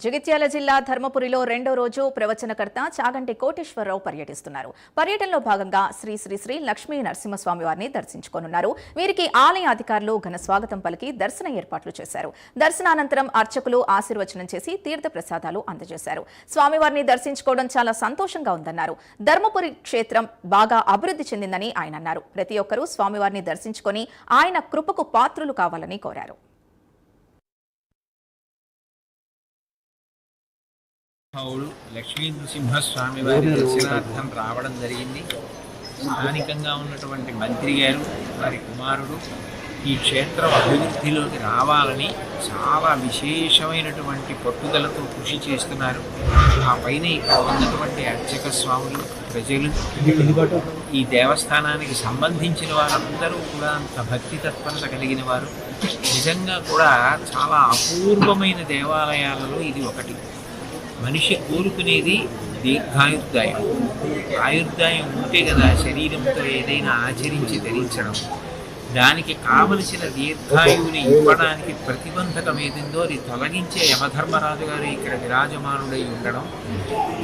జగిత్యాల జిల్లా ధర్మపురిలో రెండో రోజు ప్రవచనకర్త చాగంటి కోటేశ్వరరావు పర్యటిస్తున్నారు. పర్యటనలో భాగంగా శ్రీ శ్రీ శ్రీ లక్ష్మీ నరసింహస్వామి వారిని దర్శించుకోనున్నారు. వీరికి ఆలయ అధికారులు ఘన స్వాగతం పలికి దర్శన ఏర్పాట్లు చేశారు. దర్శనానంతరం అర్చకులు ఆశీర్వచనం చేసి తీర్థ ప్రసాదాలు అందజేశారు. స్వామివారిని దర్శించుకోవడం చాలా సంతోషంగా ఉందన్నారు. ధర్మపురి క్షేత్రం బాగా అభివృద్ధి చెందిందని ఆయన అన్నారు. ప్రతి ఒక్కరూ స్వామివారిని దర్శించుకొని ఆయన కృపకు పాత్రులు కావాలని కోరారు. లక్ష్మీ నరసింహస్వామి వారి దర్శనార్థం రావడం జరిగింది. స్థానికంగా ఉన్నటువంటి మంత్రి గారు వారి కుమారుడు ఈ క్షేత్రం అభివృద్ధిలోకి రావాలని చాలా విశేషమైనటువంటి పట్టుదలతో కృషి చేస్తున్నారు. ఆ పైన ఇక్కడ ఉన్నటువంటి అర్చక స్వాములు, ప్రజలు, ఈ దేవస్థానానికి సంబంధించిన వారందరూ కూడా అంత భక్తి తత్పరత కలిగిన వారు. నిజంగా కూడా చాలా అపూర్వమైన దేవాలయాలలో ఇది ఒకటి. మనిషి కోరుకునేది దీర్ఘాయుర్దాయం. ఆయుర్దాయం ఉంటే కదా శరీరంతో ఏదైనా ఆచరించి ధరించడం. దానికి కావలసిన దీర్ఘాయువుని ఇవ్వడానికి ప్రతిబంధకం ఏదిందో అది తొలగించే యమధర్మరాజు గారు ఇక్కడ విరాజమానుడై ఉండడం,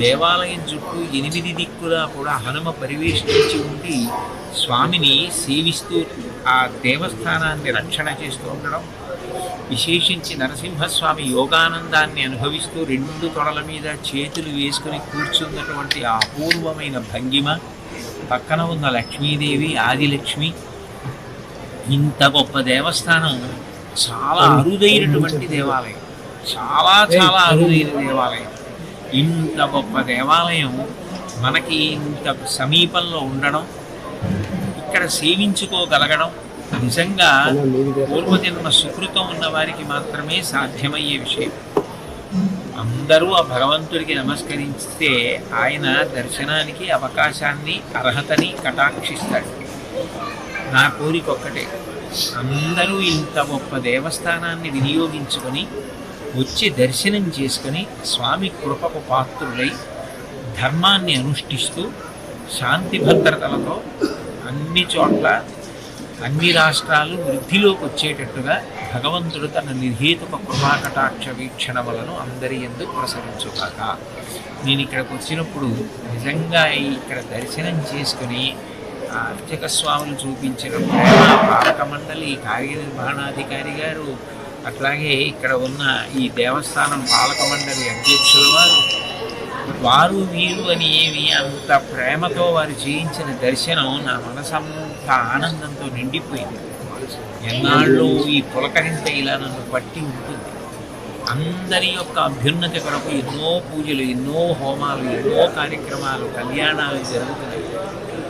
దేవాలయం చుట్టూ 8 దిక్కులా కూడా హనుమ పరివేష్టించి ఉండి స్వామిని సేవిస్తూ ఆ దేవస్థానాన్ని రక్షణ చేస్తూ ఉండడం, విశేషించి నరసింహస్వామి యోగానందాన్ని అనుభవిస్తూ 2 తొడల మీద చేతులు వేసుకుని కూర్చున్నటువంటి ఆ అపూర్వమైన భంగిమ, పక్కన ఉన్న లక్ష్మీదేవి ఆదిలక్ష్మి. ఇంత గొప్ప దేవస్థానం చాలా అరుదైనటువంటి దేవాలయం, చాలా చాలా అరుదైన దేవాలయం. ఇంత గొప్ప దేవాలయం మనకి ఇంత సమీపంలో ఉండడం, ఇక్కడ సేవించుకోగలగడం నిజంగా పూర్వజన్మ సుకృతం ఉన్న వారికి మాత్రమే సాధ్యమయ్యే విషయం. అందరూ ఆ భగవంతుడికి నమస్కరిస్తే ఆయన దర్శనానికి అవకాశాన్ని, అర్హతని కటాక్షిస్తాడు. నా కోరిక ఒక్కటే, అందరూ ఇంత గొప్ప దేవస్థానాన్ని వినియోగించుకొని వచ్చి దర్శనం చేసుకొని స్వామి కృపకు పాత్రులై ధర్మాన్ని అనుష్ఠిస్తూ శాంతి భద్రతలతో అన్ని చోట్ల అన్ని రాష్ట్రాలు వృద్ధిలోకి వచ్చేటట్టుగా భగవంతుడు తన నిర్హేతుక కృపాకటాక్ష వీక్షణములను అందరి యందు ప్రసరించుగాక. నేను ఇక్కడికి వచ్చినప్పుడు నిజంగా ఇక్కడ దర్శనం చేసుకుని అర్చక స్వాములు చూపించిన ప్రేమ, పాలక మండలి, కార్యనిర్వహణాధికారి గారు, అట్లాగే ఇక్కడ ఉన్న ఈ దేవస్థానం పాలక మండలి అధ్యక్షుల వారు వీరు అని ఏమి అంత ప్రేమతో వారు చేయించిన దర్శనం నా మనసంత ఆనందంతో నిండిపోయింది. ఎన్నాళ్ళు ఈ పులకరింత ఇలా నన్ను పట్టి ఉంటుంది. అందరి యొక్క అభ్యున్నతి కొరకు ఎన్నో పూజలు, ఎన్నో హోమాలు, ఎన్నో కార్యక్రమాలు, కళ్యాణాలు జరుగుతున్నాయి.